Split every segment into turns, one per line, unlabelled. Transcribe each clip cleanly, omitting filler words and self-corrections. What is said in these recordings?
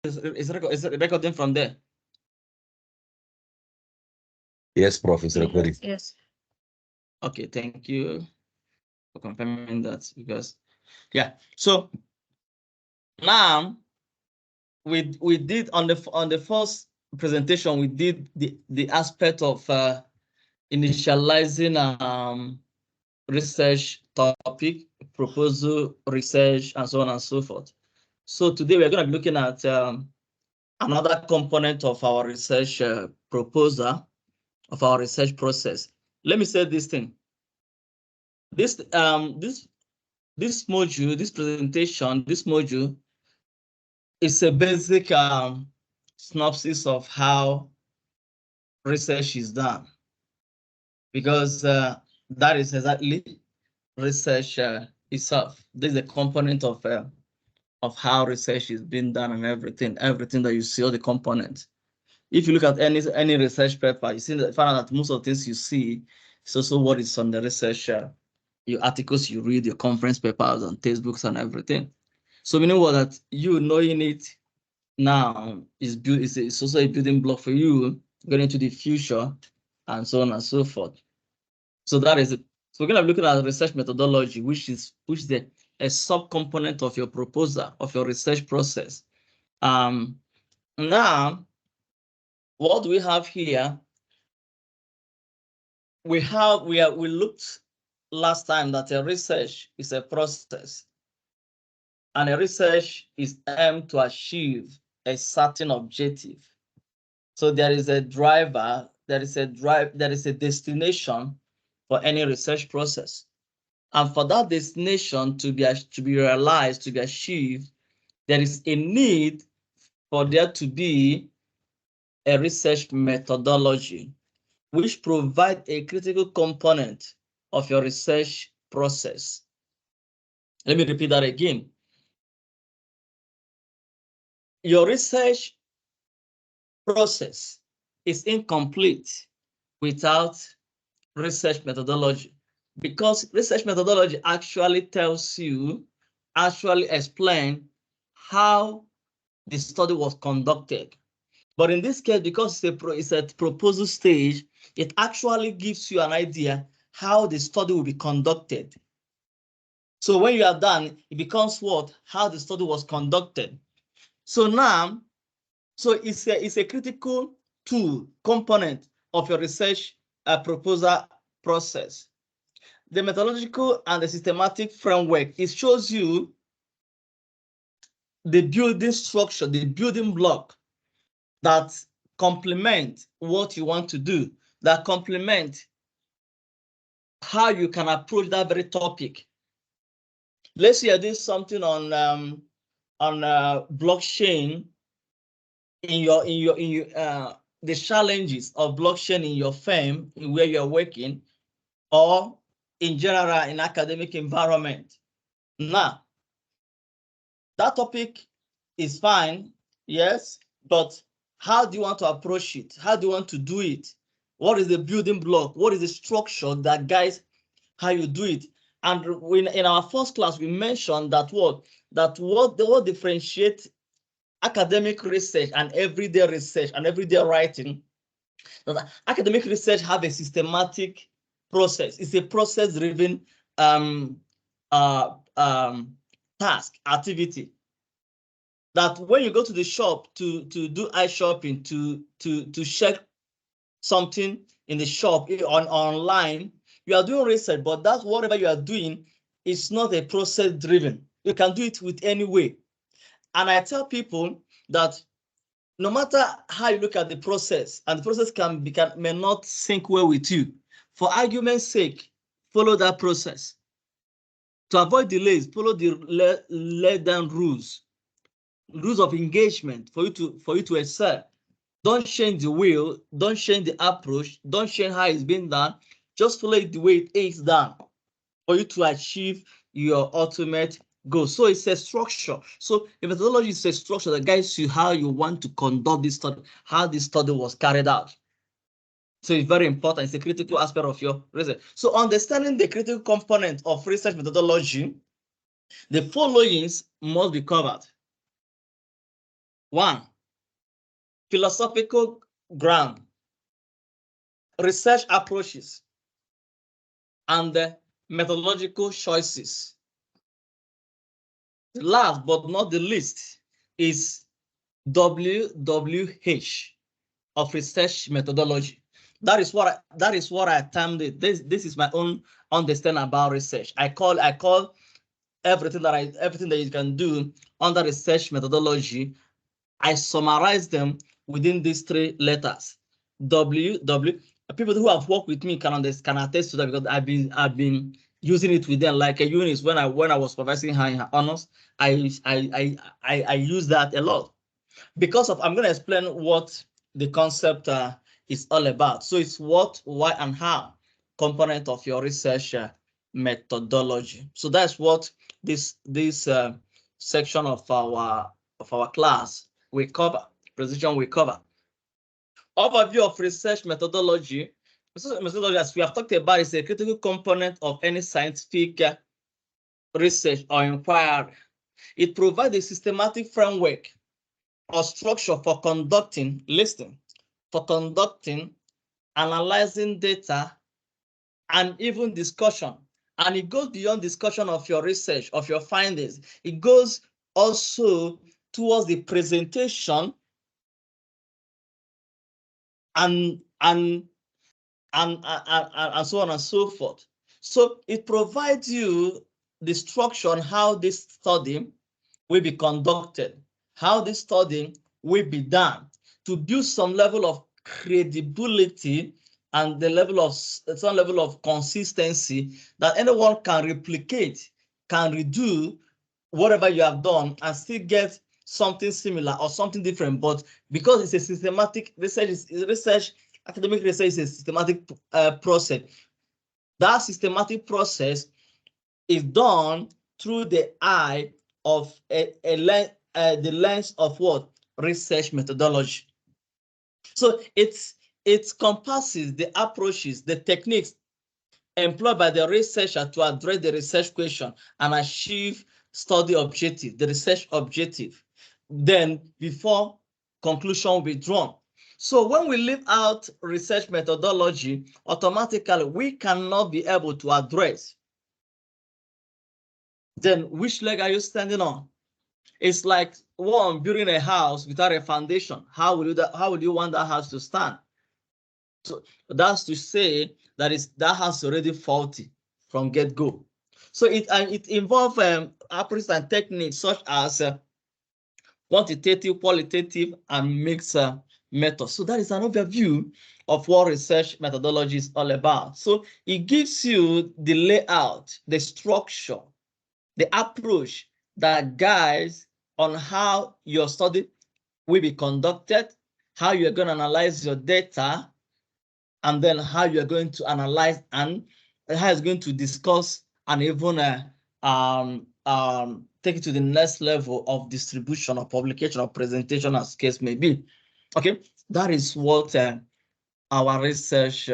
is recording from there?
Yes, Prof, it's recording.
Yes.
Okay, thank you for confirming that, because yeah. So now we did on the first presentation, we did the aspect of initializing research topic, proposal, research, and so on and so forth. So today we're going to be looking at another component of our research proposal, of our research process. Let me say this thing. This module, this presentation, this module is a basic synopsis of how research is done, because that is exactly research itself. This is a component of how research is being done, and everything that you see, all the components. If you look at any research paper, you see that, find out that most of the things you see is also what is on the research, your articles you read, your conference papers and textbooks and everything. So meaning what, that you knowing it now is it's also a building block for you going into the future, and so on and so forth. So that is it. So we're going to be looking at research methodology, which is a sub-component of your proposal, of your research process. Now, what do we have here? We looked last time that a research is a process, and a research is aimed to achieve a certain objective. So there is a driver, there is a destination for any research process. And for that destination to be realized, to be achieved, there is a need for there to be a research methodology, which provides a critical component of your research process. Let me repeat that again. Your research process is incomplete without research methodology, because research methodology actually tells you, actually explain how the study was conducted. But in this case, because it's a proposal stage, it actually gives you an idea how the study will be conducted. So when you are done, it becomes what? How the study was conducted. So now, so it's a critical tool, component of your research proposal process. The methodological and the systematic framework, it shows you the building structure, the building block that complement what you want to do, that complement how you can approach that very topic. Let's say you're doing something on blockchain, the challenges of blockchain in your firm, in where you're working, or in general in academic environment. Now, that topic is fine, yes, but how do you want to approach it? How do you want to do it? What is the building block? What is the structure that guides how you do it? And in our first class, we mentioned that what differentiates academic research and everyday research and everyday writing, that academic research have a systematic process. It's a process-driven task, activity. That when you go to the shop to do eye shopping, to check something in the shop online, you are doing research, but that's whatever you are doing is not a process-driven. You can do it with any way. And I tell people that no matter how you look at the process, and the process may not sync well with you, for argument's sake, follow that process. To avoid delays, follow the laid down rules of engagement for you to excel. Don't change the wheel, don't change the approach, don't change how it's being done. Just follow it the way it is done for you to achieve your ultimate goal. So it's a structure. So the methodology is a structure that guides you how you want to conduct this study, how this study was carried out. So it's very important. It's a critical aspect of your research. So understanding the critical component of research methodology, the followings must be covered. One, philosophical ground, research approaches, and the methodological choices. Last but not the least is WWH of research methodology. That is what I termed it. This is my own understanding about research. I call everything that you can do under research methodology. I summarize them within these three letters. W. People who have worked with me can attest to that, because I've been using it with them like a unit. When I was supervising her in her honors, I use that a lot, because of, I'm going to explain what the concept is all about. So it's what, why, and how component of your research methodology. So that's what this section of our class we cover. Precision we cover. Overview of research methodology. Research methodology, as we have talked about, is a critical component of any scientific research or inquiry. It provides a systematic framework or structure for conducting, listening, for conducting, analyzing data, and even discussion. And it goes beyond discussion of your research, of your findings. It goes also towards the presentation and so on and so forth. So it provides you the structure on how this study will be conducted, how this study will be done, to build some level of credibility and some level of consistency that anyone can replicate, can redo whatever you have done and still get something similar or something different. But because it's a systematic research, academic research is a systematic process. That systematic process is done through the eye of the lens of what? Research methodology. So it compasses the approaches, the techniques employed by the researcher to address the research question and achieve study objective, the research objective. Then before conclusion will be drawn. So when we leave out research methodology, automatically we cannot be able to address. Then which leg are you standing on? It's like one building a house without a foundation. How would you want that house to stand? So that's to say that house is already faulty from get-go. So it involves approaches and techniques such as quantitative, qualitative, and mixed methods. So that is an overview of what research methodology is all about. So it gives you the layout, the structure, the approach that guides on how your study will be conducted, how you're going to analyze your data, and then how you're going to analyze and how it's going to discuss and even take it to the next level of distribution or publication or presentation, as case may be. Okay, that is what our research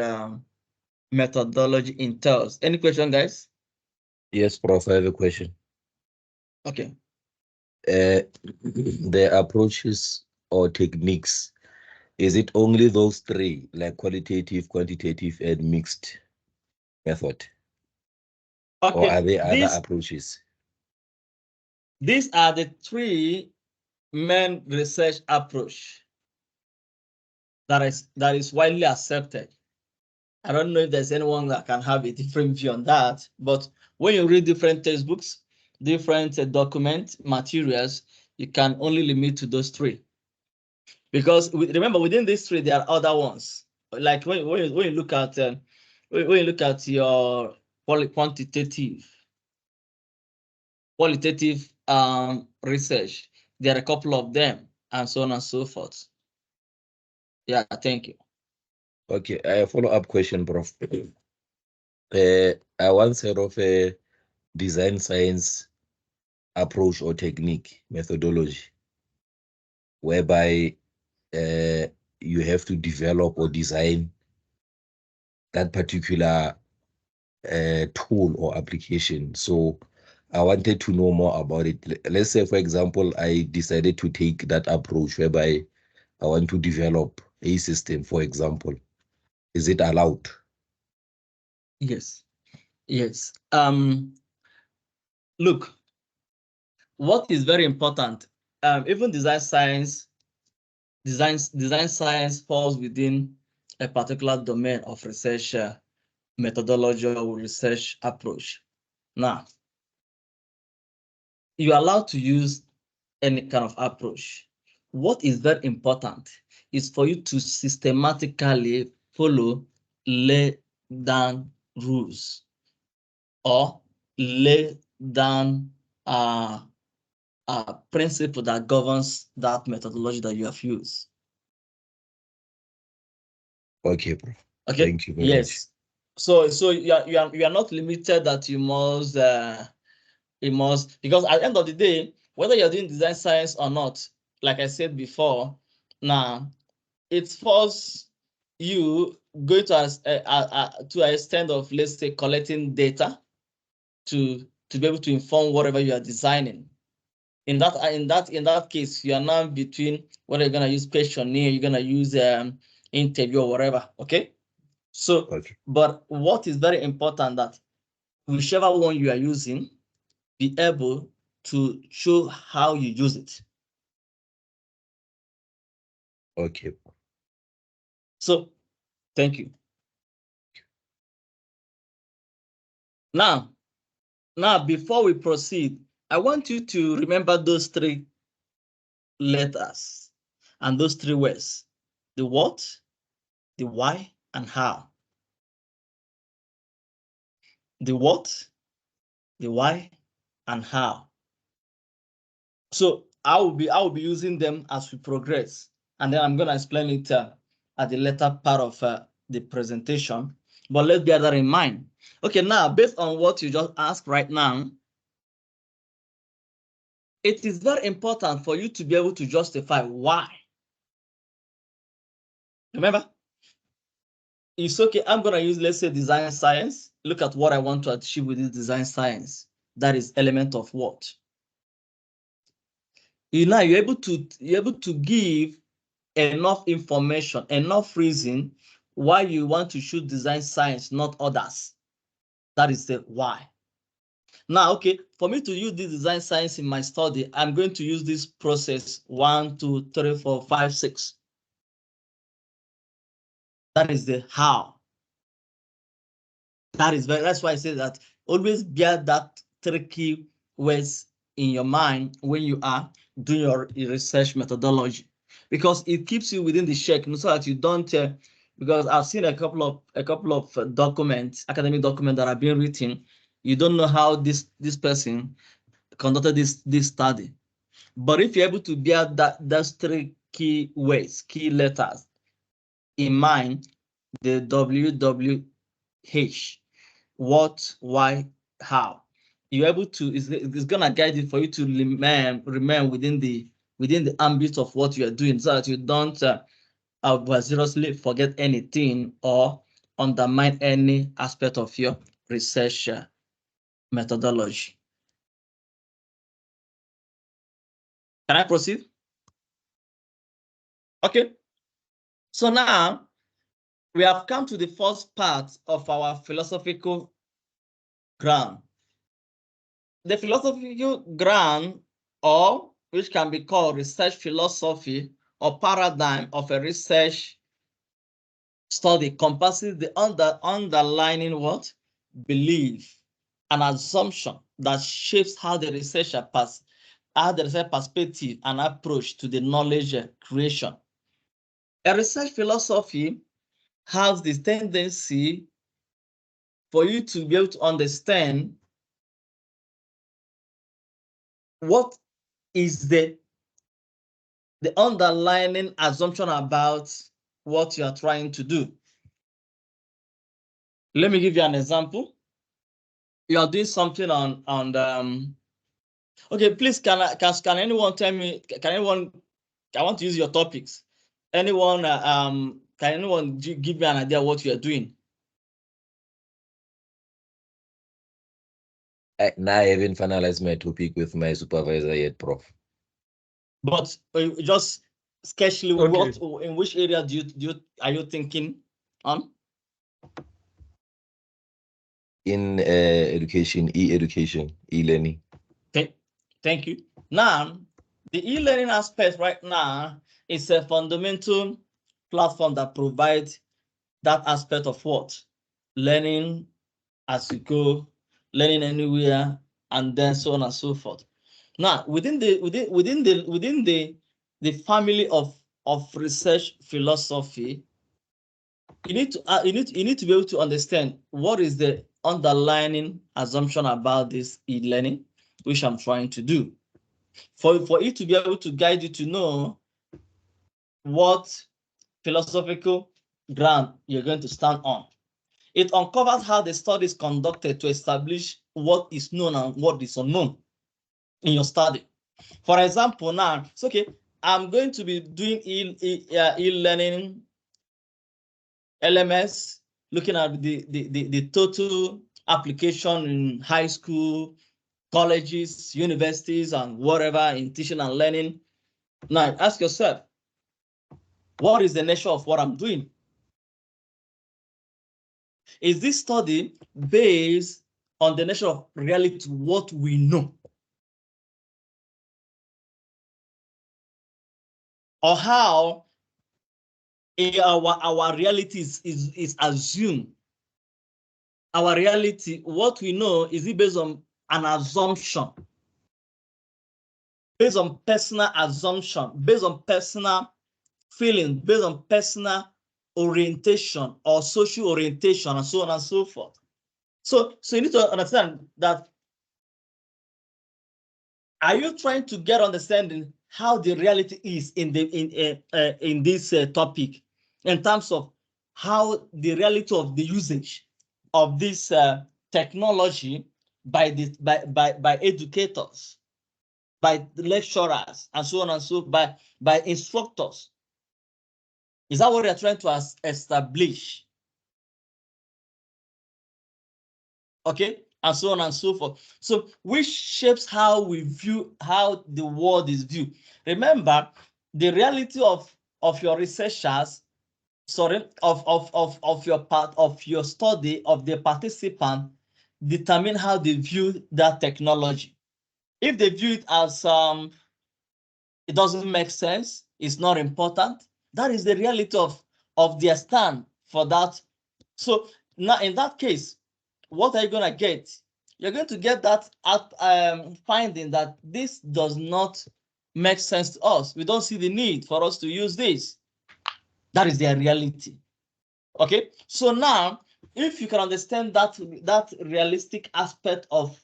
methodology entails. Any question, guys?
Yes, Prof, I have a question.
Okay.
The approaches or techniques, is it only those three, like qualitative, quantitative, and mixed method?
Okay.
Or are there other approaches?
These are the three main research approach that is widely accepted. I don't know if there's anyone that can have a different view on that, but when you read different textbooks, different document materials, you can only limit to those three. Because remember, within these three, there are other ones. Like when you look at your qualitative research, there are a couple of them, and so on and so forth. Yeah, thank you.
Okay, a follow-up question, Prof. I once heard of a design science approach or technique, methodology, whereby you have to develop or design that particular tool or application. So I wanted to know more about it. Let's say, for example, I decided to take that approach whereby I want to develop a system, for example. Is it allowed?
Yes. Yes. Look, what is very important, even design science falls within a particular domain of research methodology or research approach. Now, you're allowed to use any kind of approach. What is very important is for you to systematically follow lay down rules or lay down a principle that governs that methodology that you have used.
Okay, bro.
Okay.
Thank you very much.
Yes. So you are not limited that you must because at the end of the day, whether you're doing design science or not, like I said before, now it forces you going to an extent of, let's say, collecting data to be able to inform whatever you are designing. In that case, you are now between whether you're gonna use questionnaire, you're gonna use interview or whatever. Okay. So,
Okay.
but what is very important that whichever one you are using, be able to show how you use it.
Okay.
So, thank you. Now, before we proceed, I want you to remember those three letters and those three words: the what, the why, and how. The what, the why, and how. So I will be using them as we progress, and then I'm going to explain it at the later part of the presentation. But let's bear that in mind. Okay, now based on what you just asked right now, it is very important for you to be able to justify why. Remember, it's okay. I'm going to use, let's say, design science. Look at what I want to achieve with this design science. That is element of what? You're able to give enough information, enough reason why you want to choose design science, not others. That is the why. Now, okay, for me to use this design science in my study, I'm going to use this process 1, 2, 3, 4, 5, 6. That is the how. That's why I say that always bear that tricky words in your mind when you are doing your research methodology, because it keeps you within the check, so that you don't. Because I've seen a couple of documents, academic documents that have been written. You don't know how this person conducted this study, but if you're able to bear those three key words, key letters in mind, the WWH. What, why, how. You're able to, it's gonna guide you for you to remain within the ambit of what you are doing, so that you don't seriously forget anything or undermine any aspect of your research methodology. Can I proceed? Okay. So now we have come to the first part of our philosophical ground. The philosophical ground, or which can be called research philosophy or paradigm of a research study, compasses the underlying what? Belief, an assumption that shapes how the research perspective and approach to the knowledge creation. A research philosophy has this tendency for you to be able to understand what is the underlying assumption about what you are trying to do. Let me give you an example. You are doing something on okay, please, can anyone tell me, I want to use your topics. Anyone can anyone give me an idea what you are doing?
Now I haven't finalized my topic with my supervisor yet, Prof.
But just sketchily,
Okay.
in which area are you thinking on?
In education, e-education, e-learning.
Thank you. Now, the e-learning aspect right now is a fundamental platform that provides that aspect of what? Learning as you go, learning anywhere, and then so on and so forth. Now, within the family of research philosophy, you need to be able to understand what is the underlying assumption about this e-learning, which I'm trying to do. For it to be able to guide you to know what philosophical ground you're going to stand on. It uncovers how the study is conducted to establish what is known and what is unknown in your study. For example, now it's okay. I'm going to be doing e-learning LMS, looking at the total application in high school, colleges, universities, and whatever in teaching and learning. Now, ask yourself, what is the nature of what I'm doing? Is this study based on the nature of reality, what we know? Or how our reality is assumed? Our reality, what we know, is it based on an assumption? Based on personal assumption, based on personal feeling, based on personal orientation or social orientation, and so on and so forth. So you need to understand that, are you trying to get understanding how the reality is in this topic, in terms of how the reality of the usage of this technology by educators, by lecturers, and so on and so, by instructors? Is that what we are trying to establish? Okay, and so on and so forth. So, which shapes how we view, how the world is viewed. Remember, the reality of your researchers, sorry, of your part of your study, of the participant, determine how they view that technology. If they view it as it doesn't make sense, it's not important, that is the reality of their stand for that. So now in that case, what are you going to get? You're going to get that finding that this does not make sense to us. We don't see the need for us to use this. That is their reality. Okay, so now if you can understand that realistic aspect of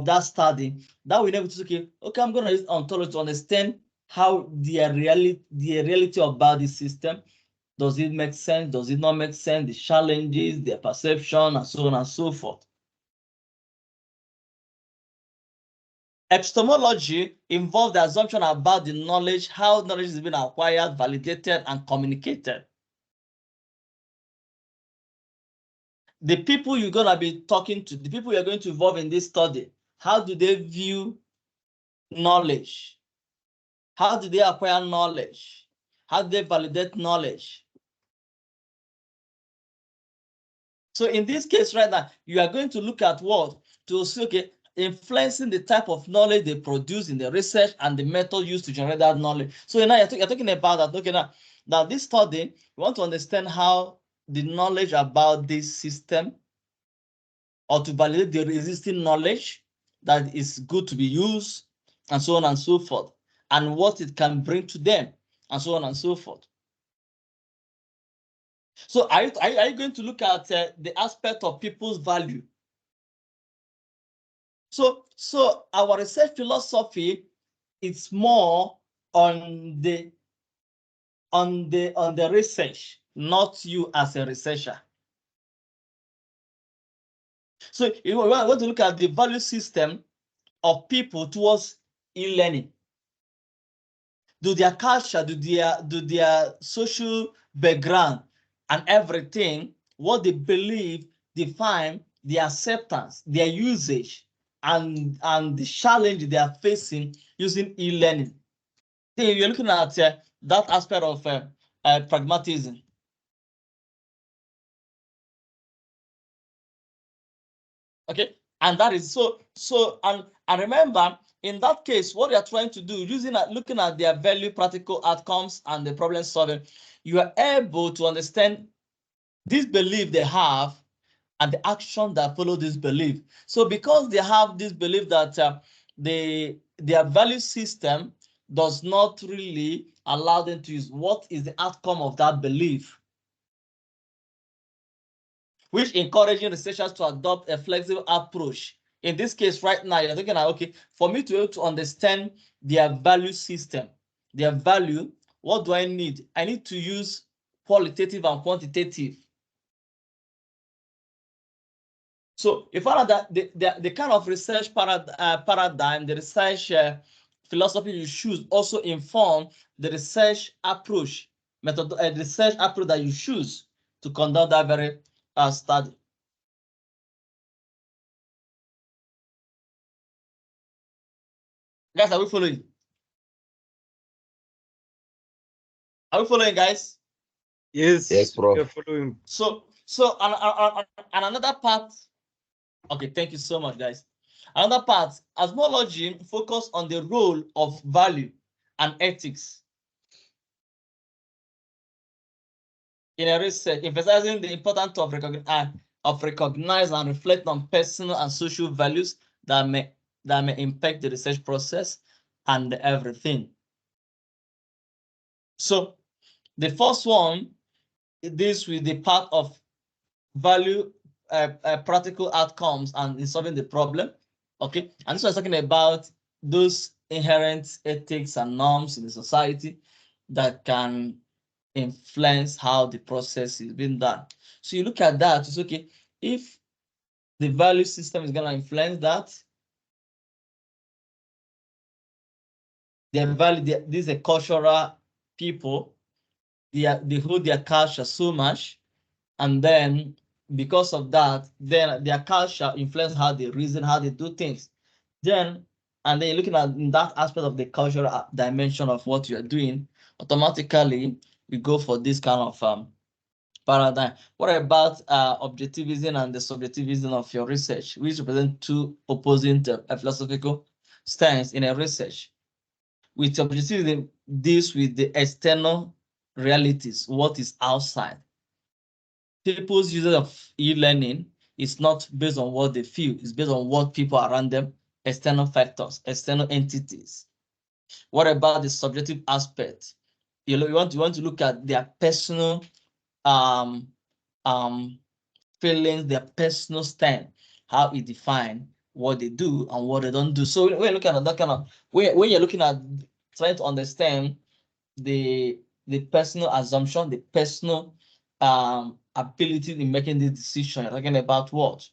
that study, that will enable you to okay, I'm going to use ontology to understand how the reality about the system. Does it make sense? Does it not make sense? The challenges, their perception, and so on and so forth. Epistemology involves the assumption about the knowledge, how knowledge is being acquired, validated, and communicated. The people you're going to be talking to, the people you're going to involve in this study, how do they view knowledge? How do they acquire knowledge? How do they validate knowledge? So in this case right now, you are going to look at what? To see, okay, influencing the type of knowledge they produce in the research and the method used to generate that knowledge. So now you're talking about that. Okay, now this study, we want to understand how the knowledge about this system, or to validate the existing knowledge that is good to be used, and so on and so forth, and what it can bring to them, and so on and so forth. So are you going to look at the aspect of people's value? So our research philosophy is more on the research, not you as a researcher. So you want to look at the value system of people towards e-learning. Do their culture, do their social background and everything, what they believe, define the acceptance, their usage, and the challenge they are facing using e-learning. Then you're looking at that aspect of pragmatism. Okay, and that is and remember, in that case, what you are trying to do, looking at their value, practical outcomes, and the problem solving, you are able to understand this belief they have and the action that follow this belief. So because they have this belief that their value system does not really allow them to use, what is the outcome of that belief? Which encouraging researchers to adopt a flexible approach. In this case, right now, you're thinking, okay, for me to be able to understand their value system, their value, what do I need? I need to use qualitative and quantitative. So you found out that the kind of research paradigm, the research philosophy you choose also inform the research approach, the research approach that you choose to conduct that very study. Guys, are we following? Are we following, guys?
Yes, Prof.
You're following.
So and another part. Okay, thank you so much, guys. Another part, cosmology focus on the role of value and ethics in a research, emphasizing the importance of recognize and reflect on personal and social values that may impact the research process and everything. So the first one, this with the part of value, practical outcomes, and in solving the problem. Okay, and this was talking about those inherent ethics and norms in the society that can influence how the process is being done. So you look at that, it's okay, if the value system is going to influence that, their value, these are cultural people, they hold their culture so much, and then because of that, then their culture influence how they reason, how they do things. And then you're looking at in that aspect of the cultural dimension of what you're doing, automatically we go for this kind of paradigm. What about objectivism and the subjectivism of your research, which represent two opposing philosophical stance in a research? With objectivism, deals with the external realities, what is outside. People's usage of e-learning is not based on what they feel, it's based on what people around them, external factors, external entities. What about the subjective aspect? You want to look at their personal feelings, their personal stand, how it define what they do and what they don't do. So when you're looking at that kind of, when you're looking at trying to understand the personal assumption, the personal ability in making this decision, you're talking about what?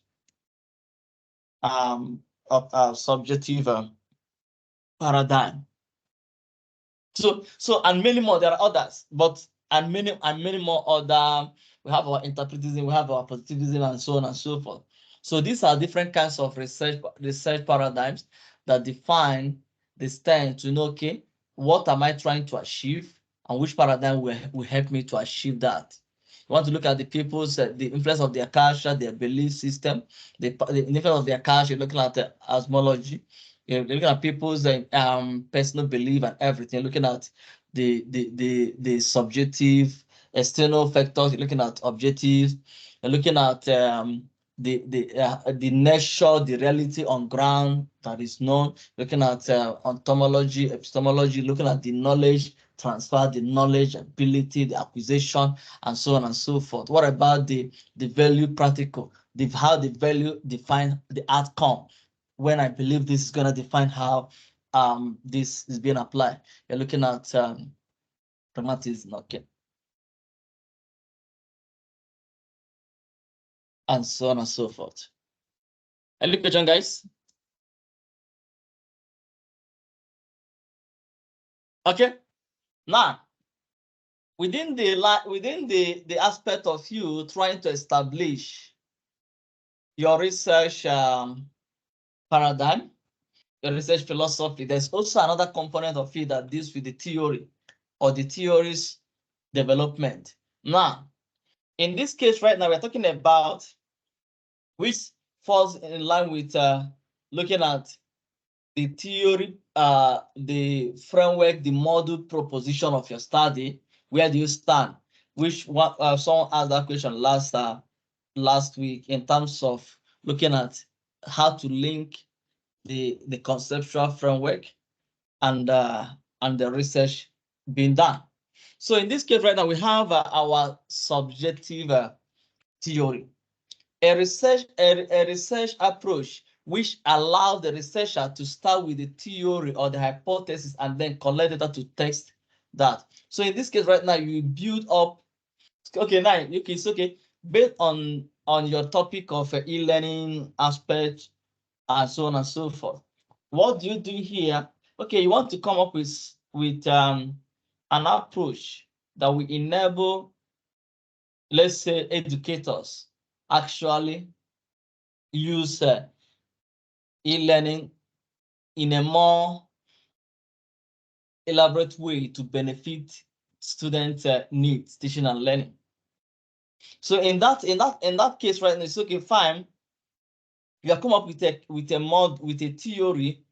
Subjective paradigm. So and many more, there are others, but and many more other, we have our interpretism, we have our positivism, and so on and so forth. So these are different kinds of research paradigms that define the stance to know, okay, what am I trying to achieve and which paradigm will help me to achieve that. You want to look at the people's the influence of their culture, their belief system, the influence of their culture. You're looking at the cosmology. You're looking at people's personal belief and everything. Looking at the subjective external factors. You're looking at objective. You're looking at the nature, the reality on ground that is known. Looking at ontology, epistemology. Looking at the knowledge transfer, the knowledge, ability, the acquisition, and so on and so forth. What about the value practical? How the value define the outcome? When I believe this is going to define how this is being applied. You're looking at pragmatism, okay, and so on and so forth. Any question, guys? Okay. Now, within the aspect of you trying to establish your research paradigm, your research philosophy. There's also another component of it that deals with the theory or the theory's development. Now, in this case right now, we're talking about which falls in line with looking at the theory, the framework, the model proposition of your study. Where do you stand? Which one? Someone asked that question last week in terms of looking at how to link the conceptual framework and the research being done. So in this case right now, we have our subjective theory, a research approach which allows the researcher to start with the theory or the hypothesis and then collect data to test that. So in this case right now, you build up. Okay, now it's okay based on your topic of e-learning aspect and so on and so forth. What do you do here? Okay, you want to come up with an approach that will enable, let's say, educators actually use e-learning in a more elaborate way to benefit student needs, teaching and learning. So in that case, right now, it's okay, fine. You have come up with a theory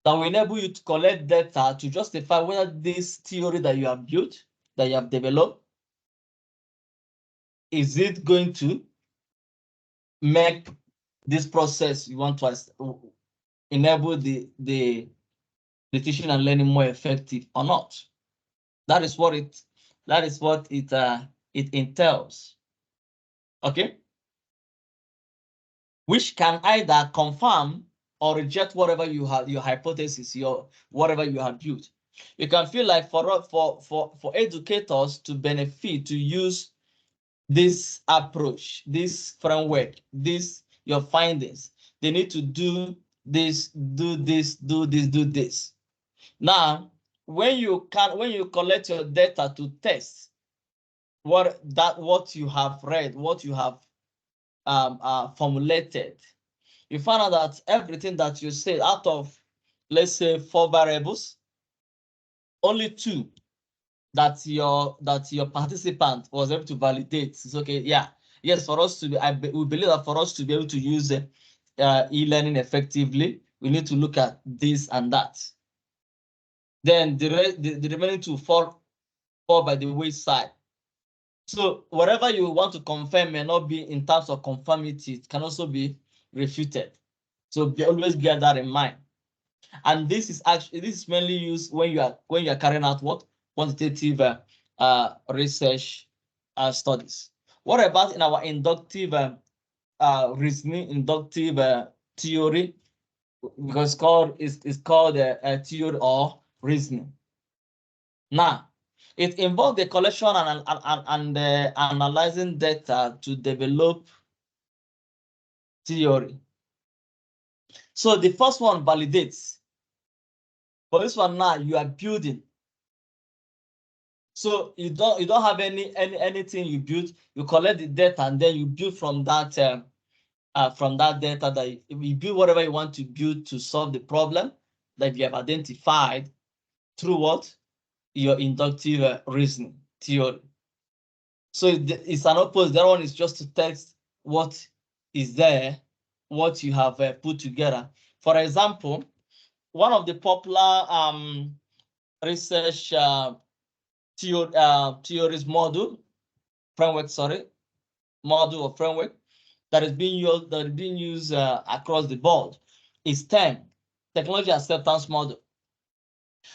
that will enable you to collect data to justify whether this theory that you have built, that you have developed, is it going to make this process you want to enable the teaching and learning more effective or not. That is what it entails. Okay, which can either confirm or reject whatever you have, your hypothesis, whatever you have built. You can feel like for educators to benefit, to use this approach, this framework, your findings, they need to do this, do this, do this, do this. Now, when you collect your data to test what you have read, what you have formulated, you find out that everything that you said, out of, let's say, 4 variables, only 2 that your participant was able to validate. It's okay, yeah, yes, for us to be, we believe that for us to be able to use e-learning effectively, we need to look at this and that. Then the remaining 2 fall by the wayside. So whatever you want to confirm may not be in terms of conformity, it can also be refuted. So always bear that in mind. And this is mainly used when you are carrying out what quantitative research studies. What about in our inductive reasoning, inductive theory? Because it's called a theory or reasoning. Now, it involves the collection and analyzing data to develop theory. So the first one validates. For this one now, you are building. So you don't have anything you build. You collect the data and then you build from that data that you build whatever you want to build to solve the problem that you have identified through what your inductive reasoning theory. So it's an opposite. The other one is just to test what is there, what you have put together. For example, one of the popular research theories model or framework that is being used across the board is TAM, technology acceptance model,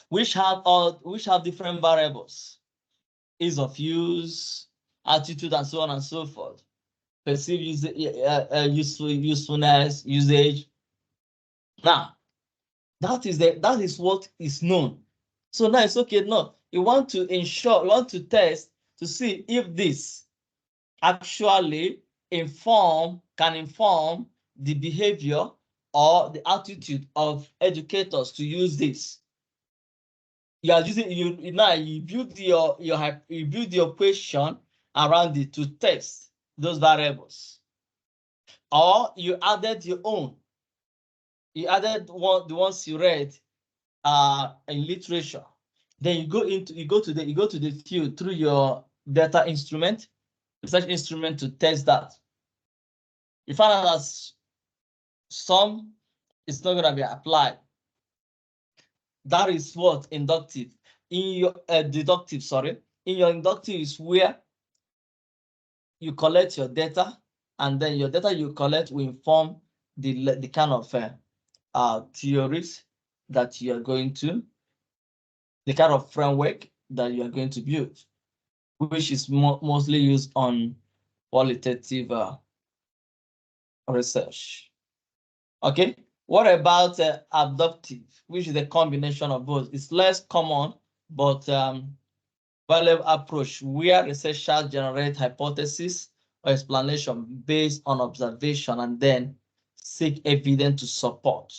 which have different variables: ease of use, attitude, and so on and so forth, perceived usefulness, usage. Now, that is what is known. So now it's okay. No, you want to test to see if this actually can inform the behavior or the attitude of educators to use this. You are using you build your question around it to test those variables. or you added your own. You added the ones you read in literature. Then you go to the field through your data instrument, research instrument, to test that. You find out that some is not going to be applied. That is what inductive. In your deductive, sorry. In your inductive is where you collect your data, and then your data you collect will inform the kind of theories that you are going to, the kind of framework that you are going to build, which is mostly used on qualitative research. Okay, what about abductive, which is a combination of both? It's less common, but valuable approach where researchers generate hypotheses or explanation based on observation and then seek evidence to support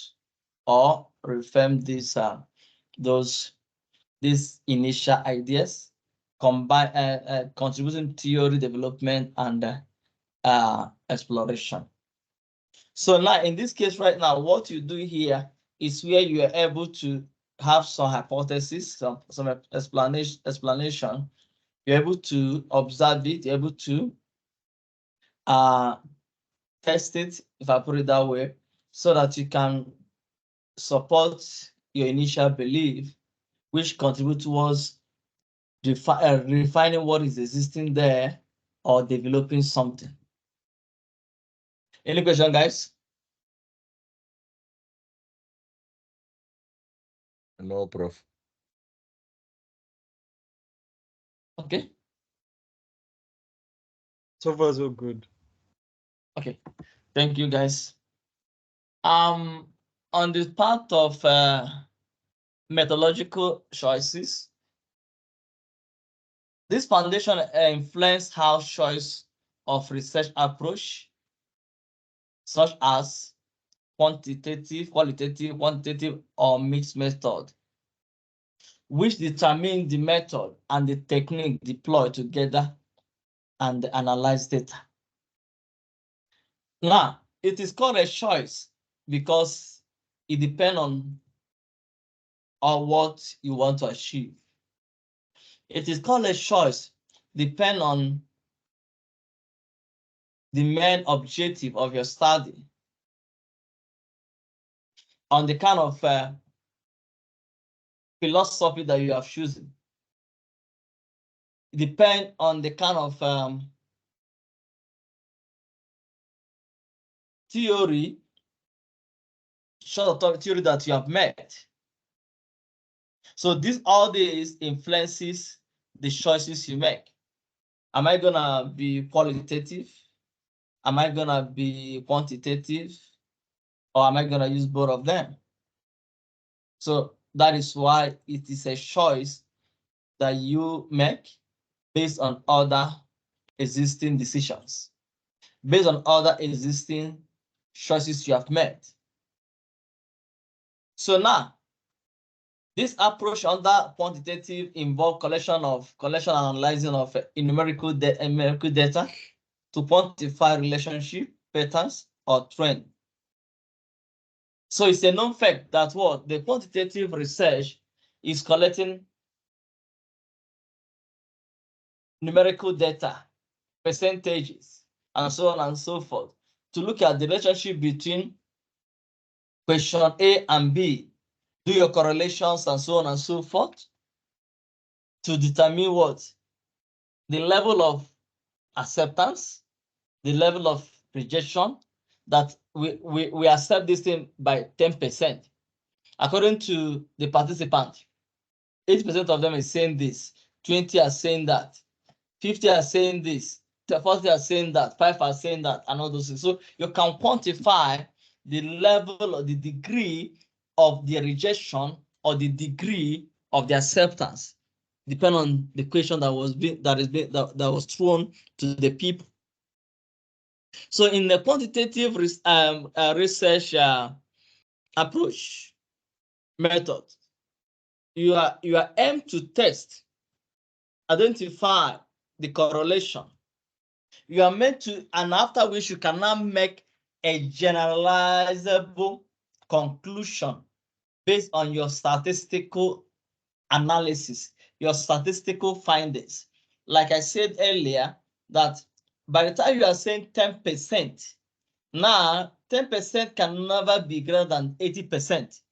or reaffirm these initial ideas, contributing theory development and exploration. So now in this case right now, what you do here is where you are able to have some hypothesis, some explanation. You're able to observe it, you're able to test it, if I put it that way, so that you can support your initial belief, which contribute towards refining what is existing there or developing something. Any question, guys?
No, Prof.
Okay.
So far, so good.
Okay. Thank you, guys. On the part of methodological choices, this foundation influence how choice of research approach, such as qualitative, quantitative, or mixed method, which determine the method and the technique deployed together and analyze data. Now, it is called a choice because it depends on what you want to achieve. It is called a choice depend on the main objective of your study, on the kind of philosophy that you have chosen. It depends on the kind of theory, short theory that you have met. So all this influences the choices you make. Am I gonna be qualitative? Am I gonna be quantitative? Or am I gonna use both of them? So that is why it is a choice that you make based on other existing decisions, based on other existing choices you have made. So now, this approach under quantitative involves collection and analyzing of numerical data to quantify relationship, patterns, or trend. So it's a known fact that the quantitative research is collecting numerical data, percentages, and so on and so forth, to look at the relationship between question A and B, do your correlations and so on and so forth, to determine the level of acceptance, the level of rejection, that we accept this thing by 10%. According to the participant, 80% of them is saying this, 20 are saying that, 50 are saying this, 40 are saying that, 5 are saying that, and all those things. So you can quantify the level or the degree of the rejection or the degree of the acceptance, depending on the question that was thrown to the people. So in the quantitative research approach method, you are aimed to test, identify the correlation. You are meant to, and after which you can now make a generalizable conclusion based on your statistical analysis, your statistical findings. Like I said earlier, that by the time you are saying 10%, now 10% can never be greater than 80%.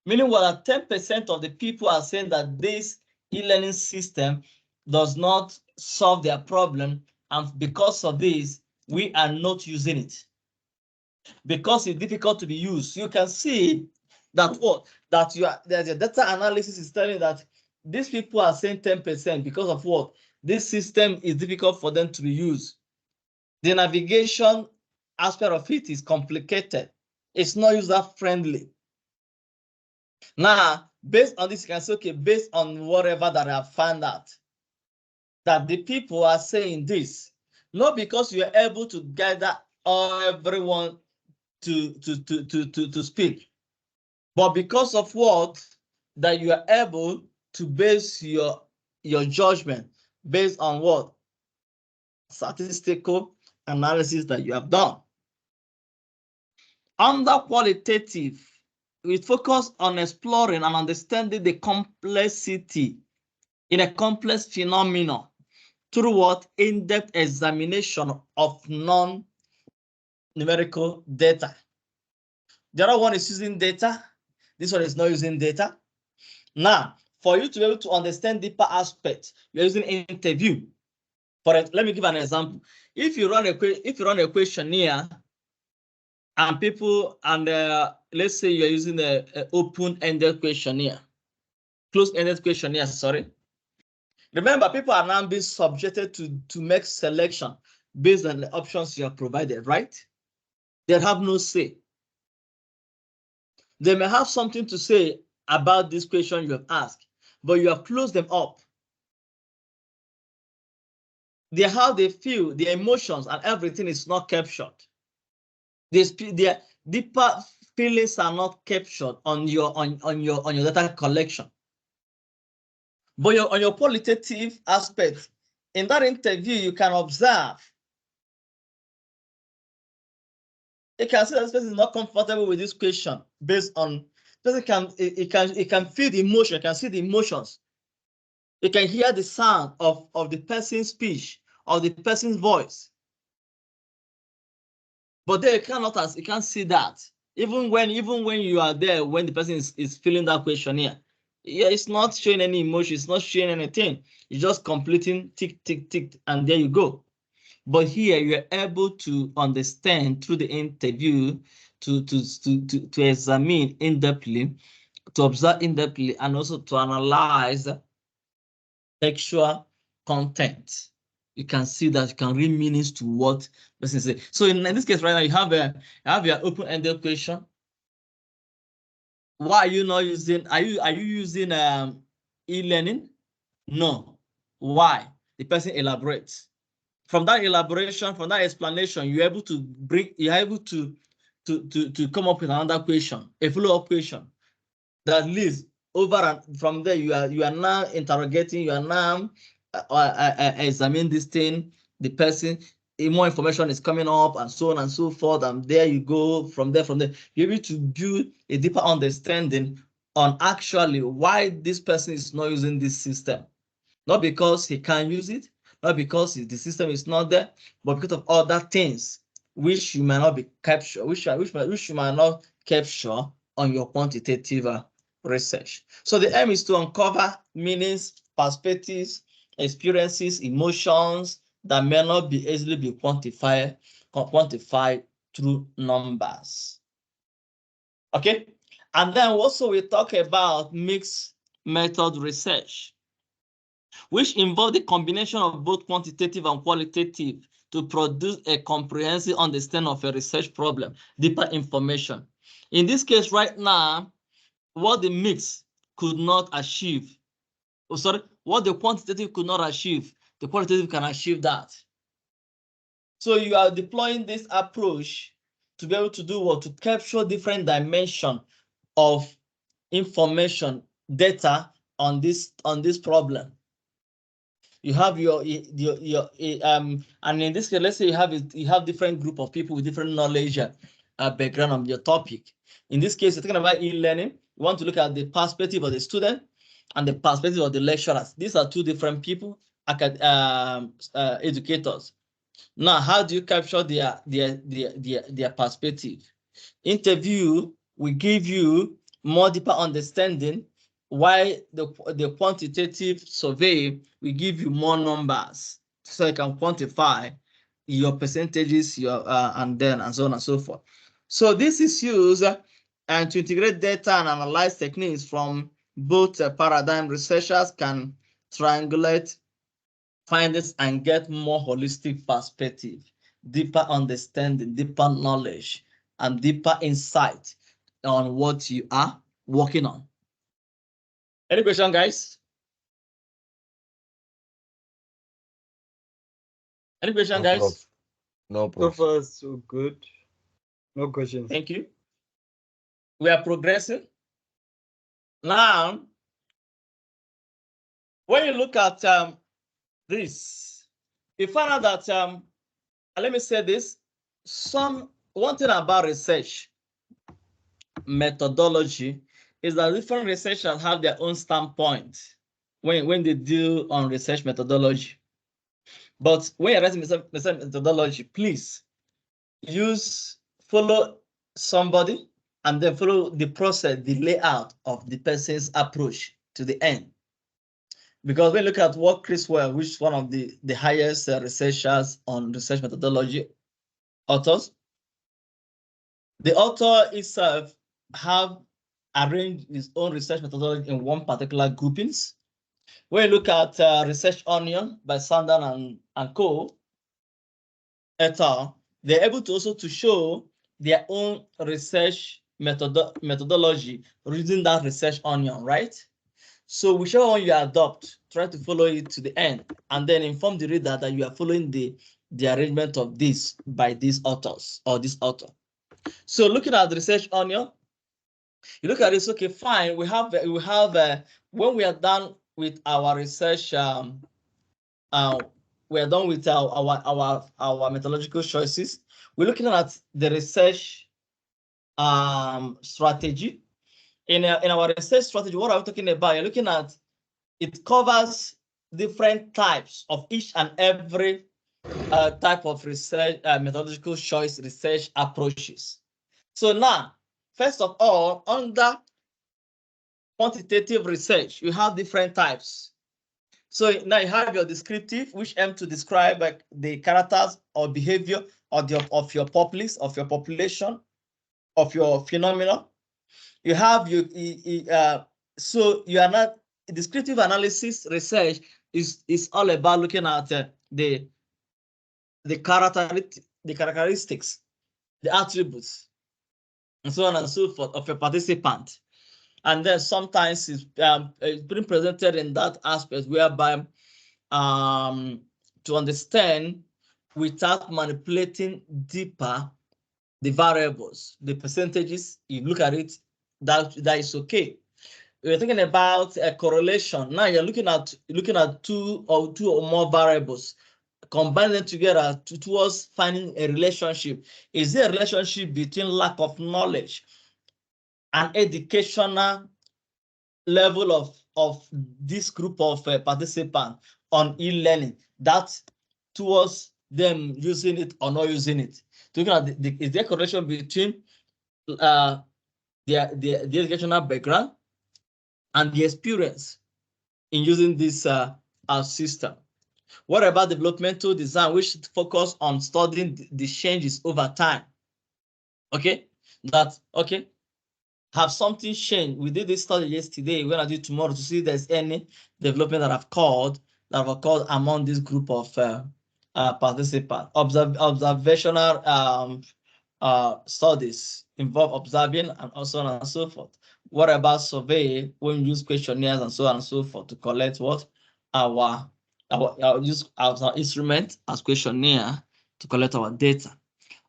Meaning what, 10% of the people are saying that this e-learning system does not solve their problem, and because of this, we are not using it. Because it's difficult to be used. You can see that what? That there's a data analysis is telling that these people are saying 10% because of what? This system is difficult for them to be used. The navigation aspect of it is complicated. It's not user friendly. Now, based on this, you can say, okay, based on whatever that I have found out, that the people are saying this, not because you are able to gather everyone to speak, but because of what? That you are able to base your judgment based on what? Statistical analysis that you have done. Under qualitative, we focus on exploring and understanding the complexity in a complex phenomenon through what? In-depth examination of non-numerical data. The other one is using data. This one is not using data. Now, for you to be able to understand deeper aspects, you're using interview. Let me give an example. If you run a questionnaire and people, and let's say you're using an open-ended questionnaire, closed-ended questionnaire, sorry. Remember, people are now being subjected to make selection based on the options you have provided, right? They have no say. They may have something to say about this question you have asked, but you have closed them up. How they feel, their emotions, and everything is not captured. Their deeper feelings are not captured on your data collection. But on your qualitative aspect, in that interview, you can observe. You can see that this person is not comfortable with this question based on person can feel the emotion, you can see the emotions. You can hear the sound of the person's speech, of the person's voice. But they you can't see that. Even when you are there, when the person is filling that questionnaire, yeah, it's not showing any emotion, it's not showing anything. It's just completing tick, tick, tick, and there you go. But here you're able to understand through the interview to examine in-depthly, to observe in-depthly, and also to analyze textual content. You can see that you can read meanings to what person say. So in this case right now, you have your open-ended question. Why are you not using? Are you using e-learning? No. Why? The person elaborates. From that elaboration, from that explanation, you're able to come up with another question, a follow-up question that leads over, and from there you are now interrogating, you are now examining this thing, the person, more information is coming up, and so on and so forth, and there you go. From there you're able to build a deeper understanding on actually why this person is not using this system. Not because he can't use it, not because the system is not there, but because of other things which you might not be captured, which you might not capture on your quantitative research. So the aim is to uncover meanings, perspectives, experiences, emotions that may not be easily be quantified through numbers. Okay, and then also we talk about mixed method research, which involve the combination of both quantitative and qualitative to produce a comprehensive understanding of a research problem, deeper information. In this case right now, what the mix could not achieve, what the quantitative could not achieve, the qualitative can achieve that. So you are deploying this approach to be able to do what? To capture different dimensions of information, data on this problem. You have your and in this case, let's say you have different group of people with different knowledge background of your topic. In this case, you're talking about e-learning. You want to look at the perspective of the student and the perspective of the lecturers. These are two different people, educators. Now, how do you capture their perspective? Interview will give you more deeper understanding, while the quantitative survey will give you more numbers, so you can quantify your percentages, and so on and so forth. So this is used and to integrate data and analyze techniques from both paradigm. Researchers can triangulate findings and get more holistic perspective, deeper understanding, deeper knowledge, and deeper insight on what you are working on. Any question, guys? Any question,
No,
guys?
Prof. No,
So
Prof.
far, so good. No questions.
Thank you. We are progressing. Now, when you look at this, you find out that, let me say this, one thing about research methodology is that different researchers have their own standpoint when they deal on research methodology. But when you're writing research methodology, please follow somebody and then follow the process, the layout of the person's approach to the end. Because when you look at what Chukwuere, which is one of the highest researchers on research methodology authors, the author itself have arranged his own research methodology in one particular groupings. When you look at Research Onion by Sandan and Co. et al., they're able to also to show their own research methodology using that Research Onion, right? So whichever one you adopt, try to follow it to the end, and then inform the reader that you are following the arrangement of this by these authors or this author. So looking at the Research Onion, you look at this, okay, fine. We have when we are done with our research, we are done with our methodological choices. We're looking at the research strategy. In our research strategy, what are we talking about? You're looking at, it covers different types of each and every type of research methodological choice research approaches. So now, first of all, under quantitative research, you have different types. So now you have your descriptive, which aim to describe the characters or behavior of your populace, of your population, of your phenomena. You have so you are not descriptive analysis research is all about looking at the characteristics, the attributes, and so on and so forth of a participant. And then sometimes it's being presented in that aspect whereby to understand without manipulating deeper the variables, the percentages, you look at it, that is okay. We're thinking about a correlation. Now you're looking at two or more variables, combine them together towards finding a relationship. Is there a relationship between lack of knowledge and educational level of this group of participants on e-learning, that towards them using it or not using it? Looking at is there a correlation between the educational background and the experience in using this system? What about developmental design, which focus on studying the changes over time? Okay, have something changed? We did this study yesterday. We're gonna do tomorrow to see if there's any development that have occurred among this group of participants. Observational studies involve observing and so on and so forth. What about survey, when we use questionnaires and so on and so forth to collect what our use our instrument as questionnaire to collect our data.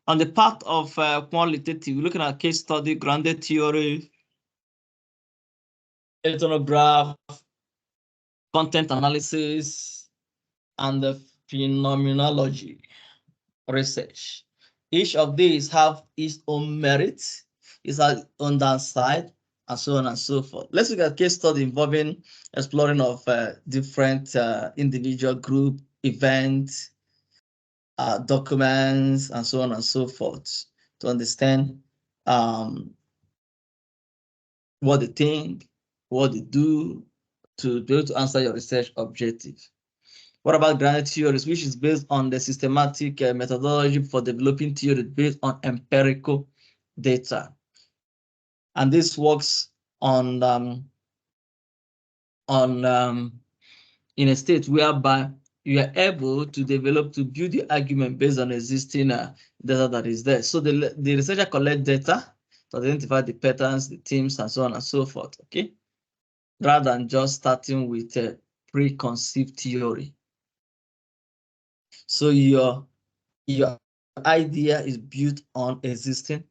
On the part of qualitative, we're looking at case study, grounded theory, ethnograph, content analysis, and the phenomenology research. Each of these have its own merits, its own downside, and so on and so forth. Let's look at a case study involving exploring of different individual group events, documents, and so on and so forth to understand what they think, what they do, to be able to answer your research objective. What about granite theories, which is based on the systematic methodology for developing theory based on empirical data? And this works on in a state whereby you are able to develop, to build the argument based on existing data that is there. So the researcher collect data to identify the patterns, the themes, and so on and so forth, okay? Rather than just starting with a preconceived theory. So your idea is built on existing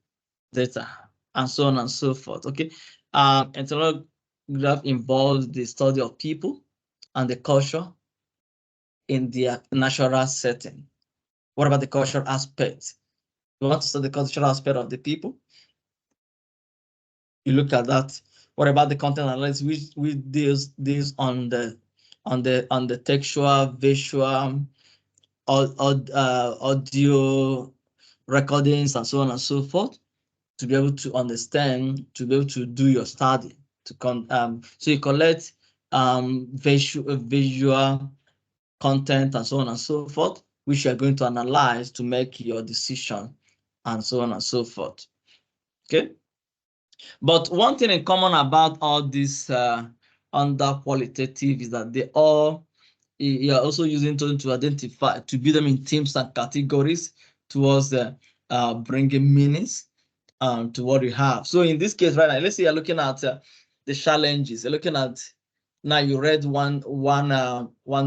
data, and so on and so forth, okay? Ethnography involves the study of people and the culture in their natural setting. What about the cultural aspect? You want to study the cultural aspect of the people? You look at that. What about the content analysis, which deals on the textual, visual, audio recordings, and so on and so forth, to be able to understand, to be able to do your study. So you collect visual content and so on and so forth, which you are going to analyze to make your decision, and so on and so forth. Okay. But one thing in common about all this under qualitative is that they all, you are also using to identify, to build them in teams and categories towards bringing meanings to what you have. So in this case, right now, let's say you're looking at the challenges. You're looking at, now you read one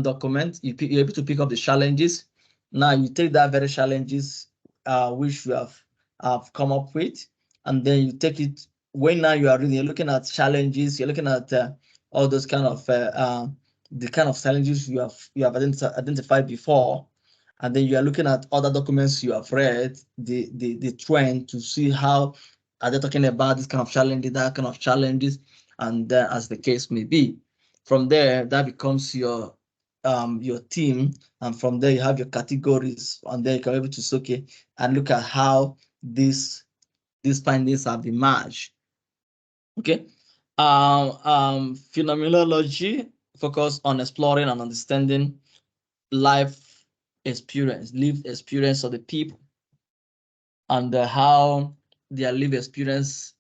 document, you're able to pick up the challenges. Now you take that very challenges which you have come up with, and then you take it, when now you are reading, you're looking at challenges, you're looking at all those kind of the kind of challenges you have identified before, and then you are looking at other documents you have read, the trend, to see how are they talking about this kind of challenges, that kind of challenges, and as the case may be. From there, that becomes your team, and from there you have your categories, and then you can be able to say, okay, and look at how these findings have emerged. Okay. Phenomenology focus on exploring and understanding lived experience of the people, and how their lived experience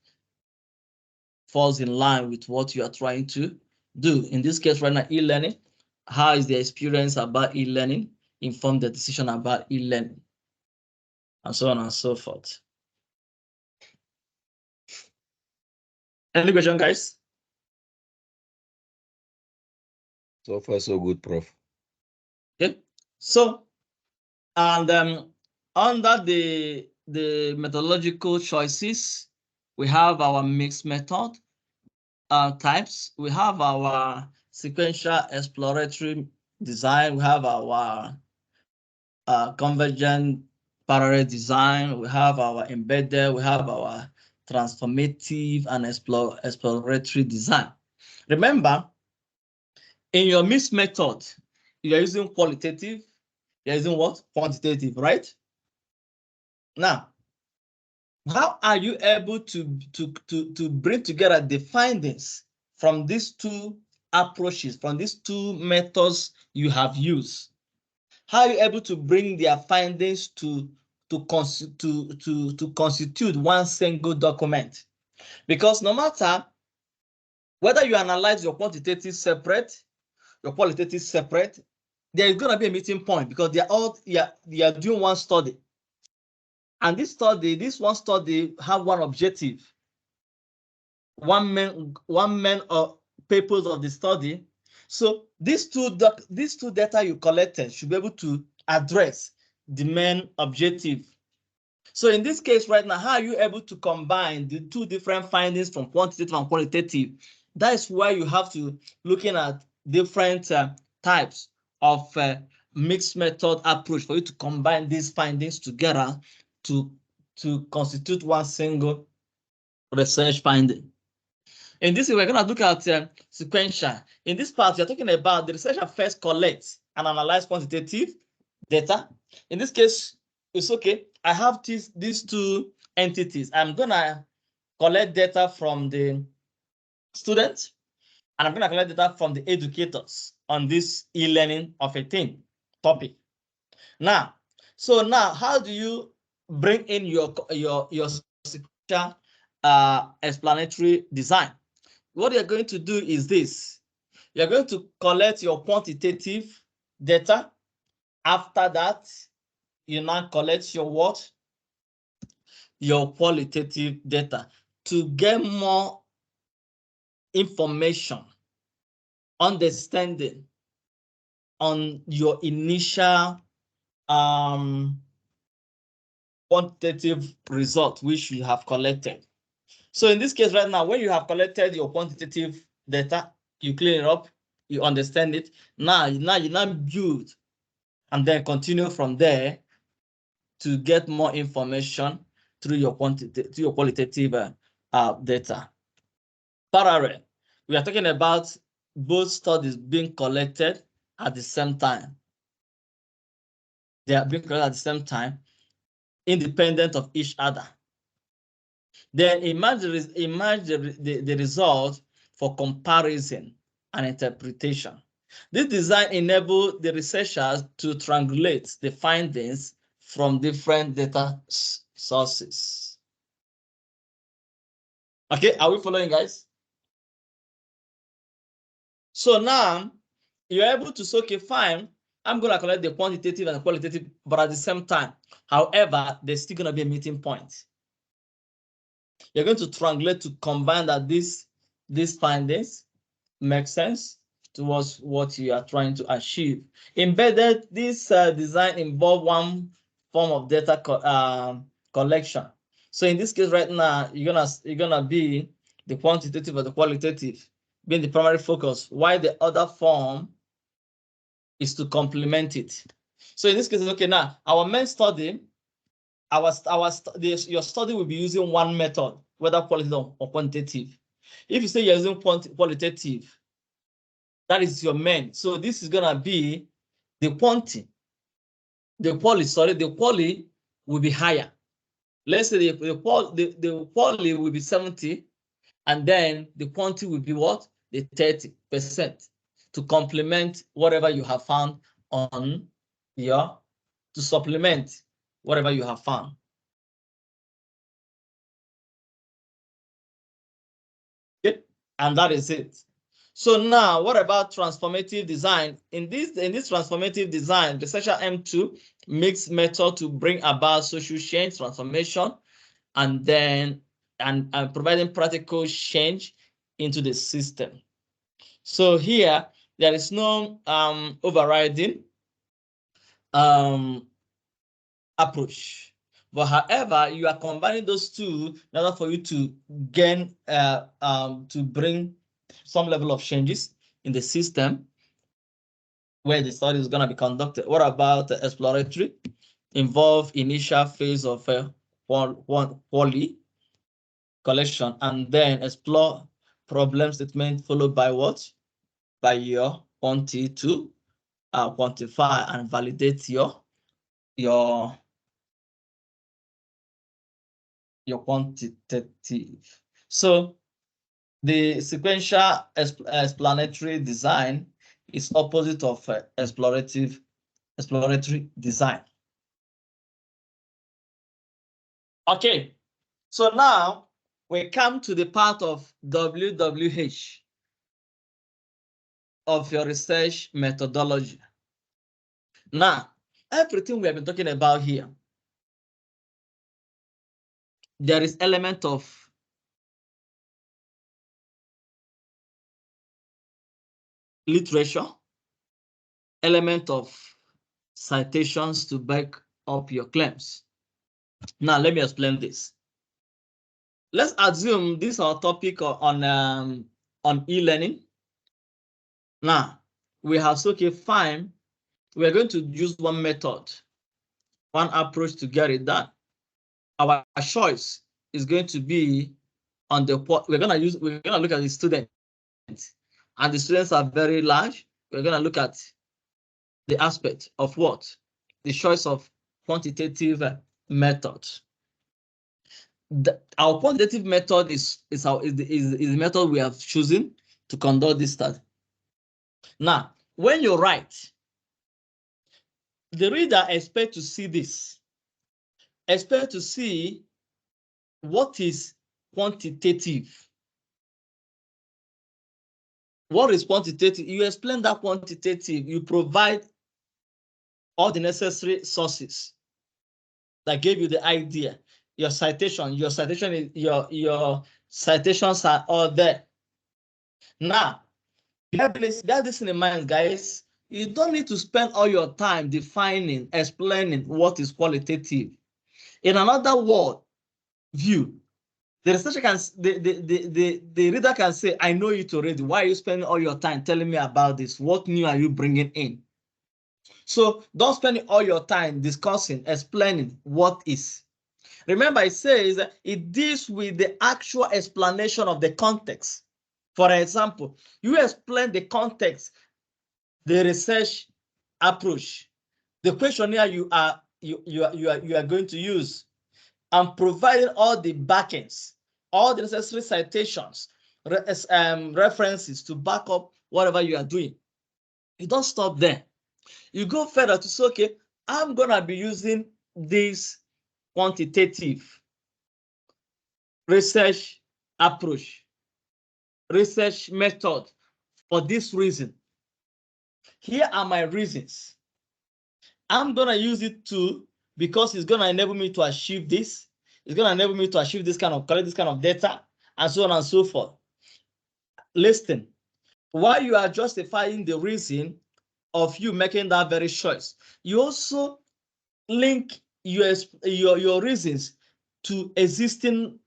falls in line with what you are trying to do. In this case right now, e-learning, how is the experience about e-learning inform the decision about e-learning, and so on and so forth. Any question, guys?
So far, so good, Prof.
Okay. So, and under the methodological choices, we have our mixed method types. We have our sequential exploratory design. We have our convergent parallel design. We have our embedded. We have our transformative and exploratory design. Remember, in your mixed method, you are using qualitative. You're using what? Quantitative, right? Now, how are you able to bring together the findings from these two approaches, from these two methods you have used? How are you able to bring their findings to constitute one single document? Because no matter whether you analyze your quantitative separate, your qualitative separate, there is going to be a meeting point, because they are all, you are doing one study. And this one study have one objective, one main purpose of the study. So these two data you collected should be able to address the main objective. So in this case right now, how are you able to combine the two different findings from quantitative and qualitative? That is why you have to looking at different types of mixed method approach for you to combine these findings together to constitute one single research finding. In this, we're going to look at sequential. In this part, you're talking about the researcher first collects and analyze quantitative data. In this case, it's okay. I have these two entities. I'm going to collect data from the students, and I'm going to collect data from the educators on this e-learning of a thing topic. Now, how do you bring in your sequential explanatory design? What you're going to do is this. You're going to collect your quantitative data. After that, you now collect your what? Your qualitative data to get more information, understanding on your initial quantitative result which you have collected. So in this case right now, when you have collected your quantitative data, you clean it up, you understand it. Now you build and then continue from there to get more information through your qualitative data. Parallel, we are talking about both studies being collected at the same time. They are being collected at the same time, independent of each other. Then imagine the result for comparison and interpretation. This design enables the researchers to triangulate the findings from different data sources. Okay, are we following, guys? So now you're able to say, okay, fine, I'm going to collect the quantitative and the qualitative, but at the same time. However, there's still going to be a meeting point. You're going to triangulate to combine that these findings make sense towards what you are trying to achieve. Embedded, this design involve one form of data collection. So in this case right now, you're gonna be the quantitative or the qualitative being the primary focus, while the other form is to complement it. So in this case, okay, now our main study, your study will be using one method, whether qualitative or quantitative. If you say you're using qualitative, that is your main. So this is gonna be the quantity. The quality will be higher. Let's say the quality will be 70, and then the quantity will be what? The 30% to complement whatever you have found on your, to supplement whatever you have found. Okay, and that is it. So now, what about transformative design? In this transformative design, researcher M2 makes method to bring about social change, transformation, and then and providing practical change into the system. So here there is no overriding approach. But however, you are combining those two in order for you to gain to bring some level of changes in the system where the study is going to be conducted. What about exploratory? Involve initial phase of quality collection and then explore problem statement followed by what? By your quantity to quantify and validate your quantitative. So the sequential explanatory design is opposite of exploratory design. Okay, so now we come to the part of WWH of your research methodology. Now, everything we have been talking about here, there is element of literature, element of citations to back up your claims. Now, let me explain this. Let's assume this is our topic on e-learning. Now, we have said, okay, fine, we are going to use one method, one approach to get it done. our choice is going to be on the we're gonna look at the students, and the students are very large. We're gonna look at the aspect of what? The choice of quantitative method. Our quantitative method is the method we have chosen to conduct this study. Now, when you write, the reader expects to see this. Expect to see what is quantitative. What is quantitative? You explain that quantitative. You provide all the necessary sources that gave you the idea. Your citation is your citations are all there. Now, bear this in mind, guys. You don't need to spend all your time defining, explaining what is qualitative. In another word view, the researcher can, the reader can say, I know it already. Why are you spending all your time telling me about this? What new are you bringing in? So don't spend all your time discussing, explaining what is. Remember, it says it deals with the actual explanation of the context. For example, you explain the context, the research approach, the questionnaire you are going to use, and providing all the backends, all the necessary citations, references to back up whatever you are doing. You don't stop there. You go further to say, okay, I'm gonna be using this quantitative research approach, research method for this reason. Here are my reasons. I'm gonna use it too because it's gonna enable me to achieve this. It's gonna enable me to achieve this kind of collect this kind of data, and so on and so forth. Listen, while you are justifying the reason of you making that very choice, you also link your reasons to existing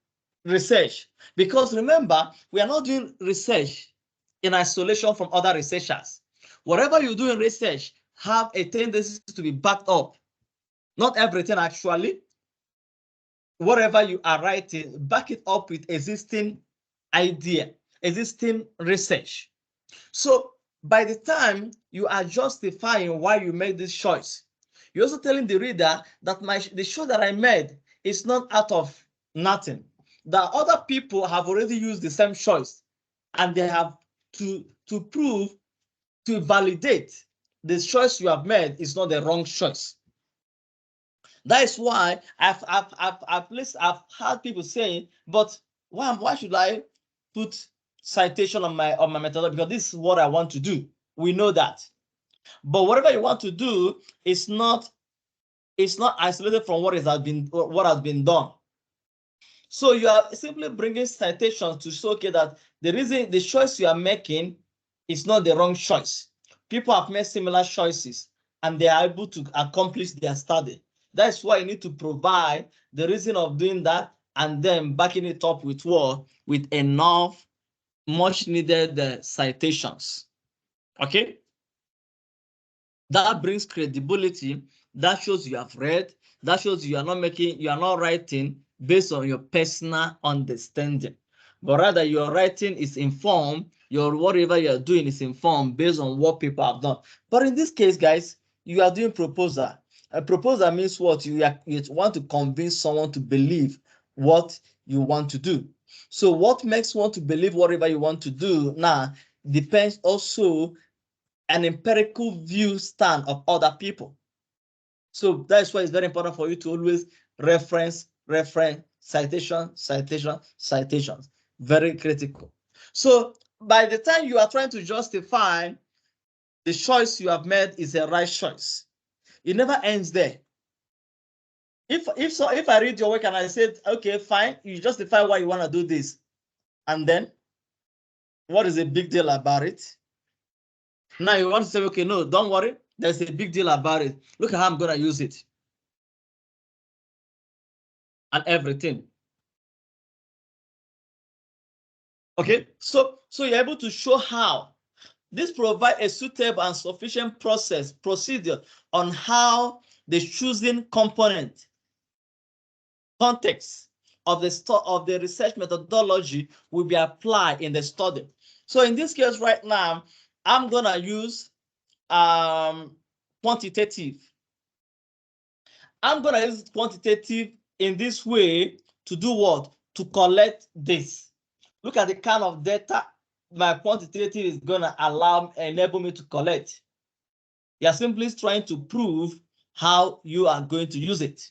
research. Because remember, we are not doing research in isolation from other researchers. Whatever you do in research have a tendency to be backed up. Not everything actually. Whatever you are writing, back it up with existing idea, existing research. So by the time you are justifying why you made this choice, you're also telling the reader that the choice that I made is not out of nothing. That other people have already used the same choice, and they have to prove, to validate the choice you have made is not the wrong choice. That is why I've had people saying, but why should I put citation on my methodology? Because this is what I want to do. We know that. But whatever you want to do is not isolated from what has been done. So you are simply bringing citations to show, okay, that the choice you are making is not the wrong choice. People have made similar choices and they are able to accomplish their study. That's why you need to provide the reason of doing that and then backing it up with what? With enough much needed citations. Okay? That brings credibility. That shows you have read. That shows you are not writing based on your personal understanding, but rather your writing is informed, whatever you're doing is informed based on what people have done. But in this case, guys, you are doing proposal. A proposal means what? You want to convince someone to believe what you want to do. So what makes one to believe whatever you want to do now depends also an empirical view stand of other people. So that's why it's very important for you to always reference, citations. Very critical. So by the time you are trying to justify the choice you have made is a right choice, it never ends there. If I read your work and I said, okay, fine, you justify why you want to do this, and then what is the big deal about it? Now you want to say, okay, no, don't worry, there's a big deal about it. Look at how I'm gonna use it. And everything. Okay, so you're able to show how this provides a suitable and sufficient procedure on how the choosing component context of the research methodology will be applied in the study. So in this case right now, I'm gonna use quantitative. I'm gonna use quantitative in this way to do what? To collect this. Look at the kind of data my quantitative is gonna enable me to collect. You are simply trying to prove how you are going to use it.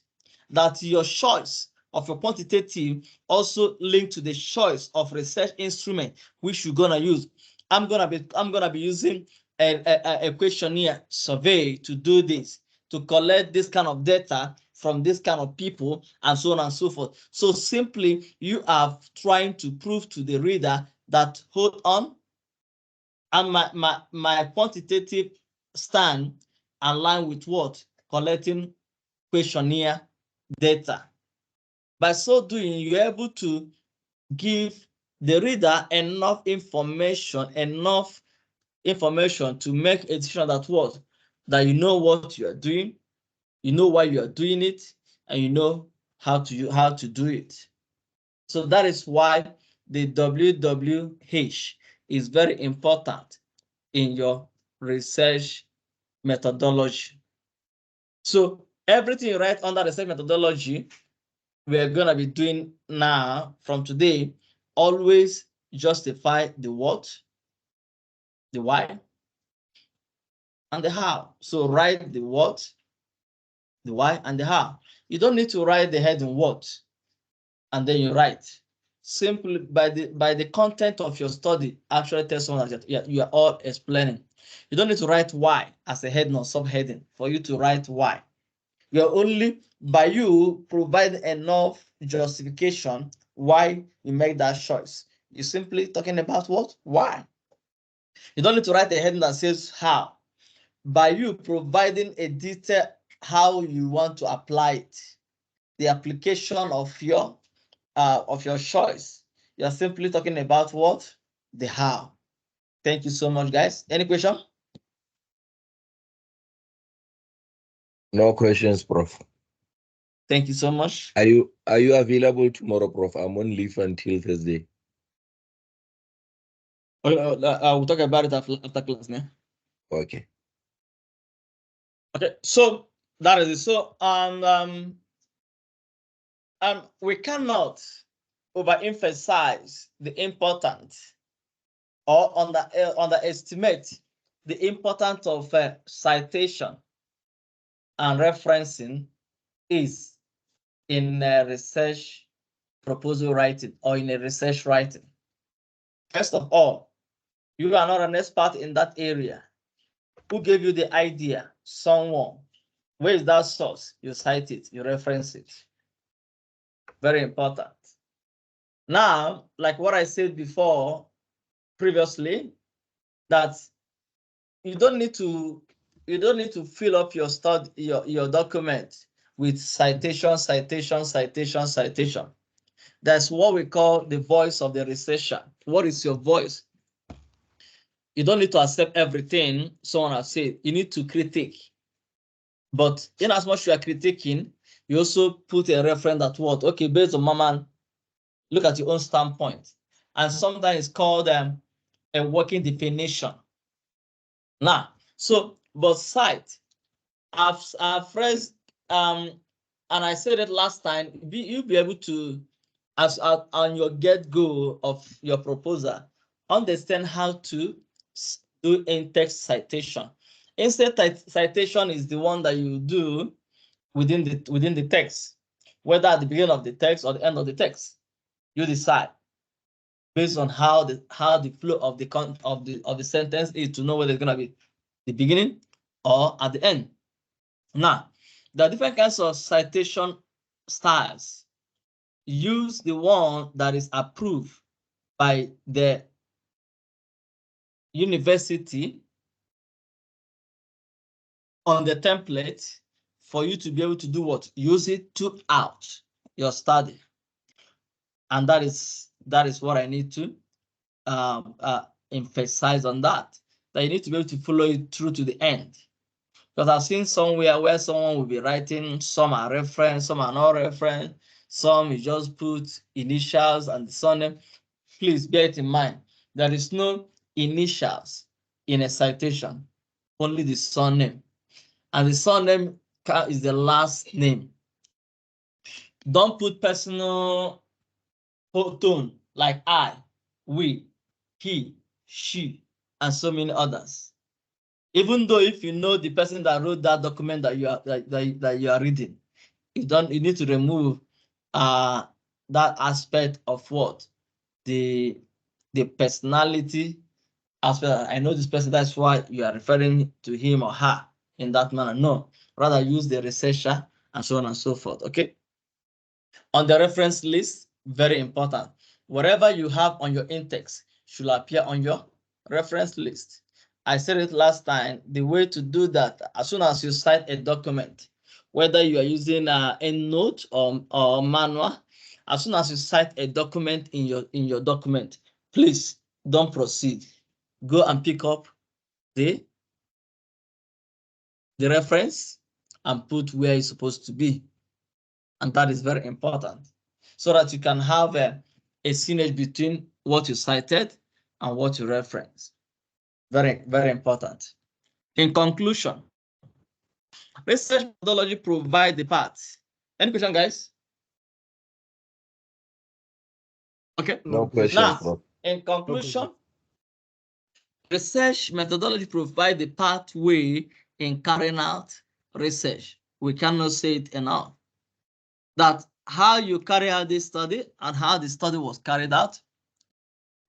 That your choice of your quantitative also linked to the choice of research instrument which you're gonna use. I'm gonna be using a questionnaire survey to do this, to collect this kind of data from this kind of people, and so on and so forth. So simply you are trying to prove to the reader that, hold on, and my quantitative stand align with what? Collecting questionnaire data. By so doing, you're able to give the reader enough information to make a decision that what? That you know what you are doing, you know why you are doing it, and you know how to do it. So that is why the WWH is very important in your research methodology. So everything you write under research methodology, we're going to be doing now from today, always justify the what, the why, and the how. So write the what, the why, and the how. You don't need to write the heading what, and then you write. Simply by the content of your study, actually tell someone that you are all explaining. You don't need to write why as a heading or subheading for you to write why. You're only by you provide enough justification why you make that choice. You're simply talking about what? Why. You don't need to write a heading that says how. By you providing a detail how you want to apply it, the application of your choice. You're simply talking about what? The how. Thank you so much, guys. Any question?
No questions, Prof.
Thank you so much.
Are you available tomorrow, Prof? I'm on leave until Thursday.
We'll talk about it after class, yeah?
Okay.
Okay, so that is it. So we cannot overemphasize the importance or underestimate the importance of citation and referencing is in research proposal writing or in a research writing. First of all, you are not an expert in that area. Who gave you the idea? Someone. Where is that source? You cite it, you reference it. Very important. Now, like what I said before, previously, that you don't need to fill up your document with citation. That's what we call the voice of the researcher. What is your voice? You don't need to accept everything someone has said. You need to critique. But in as much as you are critiquing, you also put a reference that what? Okay, based on Mama, look at your own standpoint. And sometimes it's called a working definition. Now, so, but cite, I've phrased, and I said it last time, you'll be able to, as on your get-go of your proposal, understand how to do in-text citation. In-text citation is the one that you do within the text, whether at the beginning of the text or the end of the text. You decide based on how the flow of the sentence is to know whether it's gonna be the beginning or at the end. Now, there are different kinds of citation styles. Use the one that is approved by the university on the template for you to be able to do what? Use it throughout your study. And that is what I need to emphasize on that you need to be able to follow it through to the end. Because I've seen somewhere where someone will be writing, some are reference, some are not reference, Some you just put initials and the surname. Please bear it in mind. There is no initials in a citation, only the surname. And the surname is the last name. Don't put personal tone like I, we, he, she, and so many others. Even though if you know the person that wrote that document that you are reading, you need to remove that aspect of what the personality aspect. I know this person, that's why you are referring to him or her in that manner. No, rather use the researcher and so on and so forth. Okay. On the reference list, very important. Whatever you have on your index should appear on your reference list. I said it last time, the way to do that, as soon as you cite a document, whether you are using a EndNote or manual, as soon as you cite a document in your document, please don't proceed. Go and pick up the reference and put where it's supposed to be. And that is very important, so that you can have a synergy between what you cited and what you reference. Very, very important. In conclusion, research methodology provides the path. Any question, guys? Okay.
No questions,
Now,
Prof.
in conclusion, research methodology provides the pathway in carrying out research. We cannot say it enough. That how you carry out this study and how the study was carried out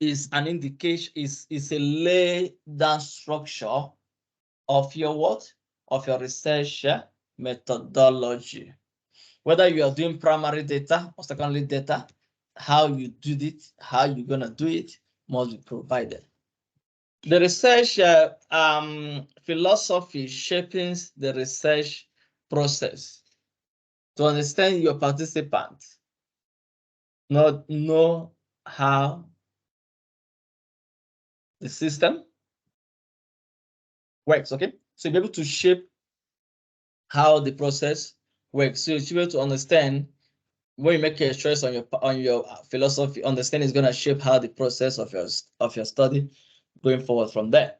is an indication, is a lay down structure of your what? Of your research methodology. Whether you are doing primary data or secondary data, how you do it, how you're gonna do it must be provided. The research philosophy shaping the research process. To understand your participant, not know how the system works. Okay, so you'll be able to shape how the process works. So you'll be able to understand when you make a choice on your philosophy. Understanding is going to shape how the process of your study going forward from there.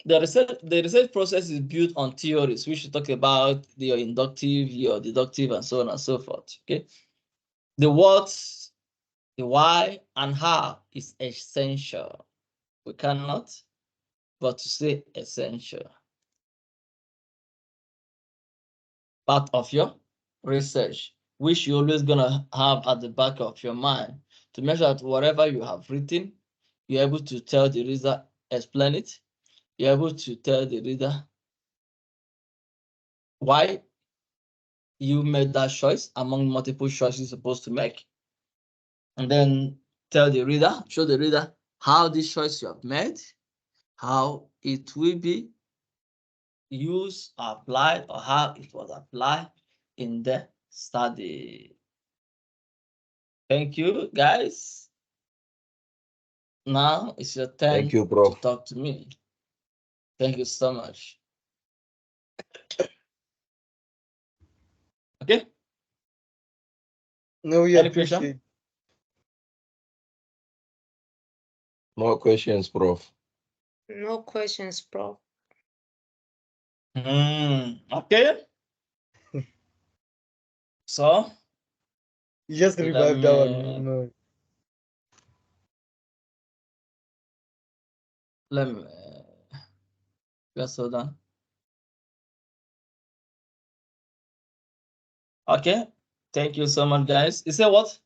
The research process is built on theories, which we talk about your inductive, your deductive, and so on and so forth. Okay, the what, the why, and how is essential. We cannot but to say essential. Part of your research, which you're always gonna have at the back of your mind to make sure that whatever you have written, you're able to tell the reader, explain it. You're able to tell the reader why you made that choice among multiple choices you're supposed to make. And then tell the reader, show the reader how this choice you have made, how it will be used or applied, or how it was applied in the study. Thank you, guys. Now it's your turn.
Thank you, Prof.
To talk to me. Thank you so much. Okay.
No, we
Any
appreciate.
question?
No questions, Prof.
No questions, Prof.
Okay. So
You just revived our memory.
Let me just hold on. Okay. Thank you so much, guys. You say what?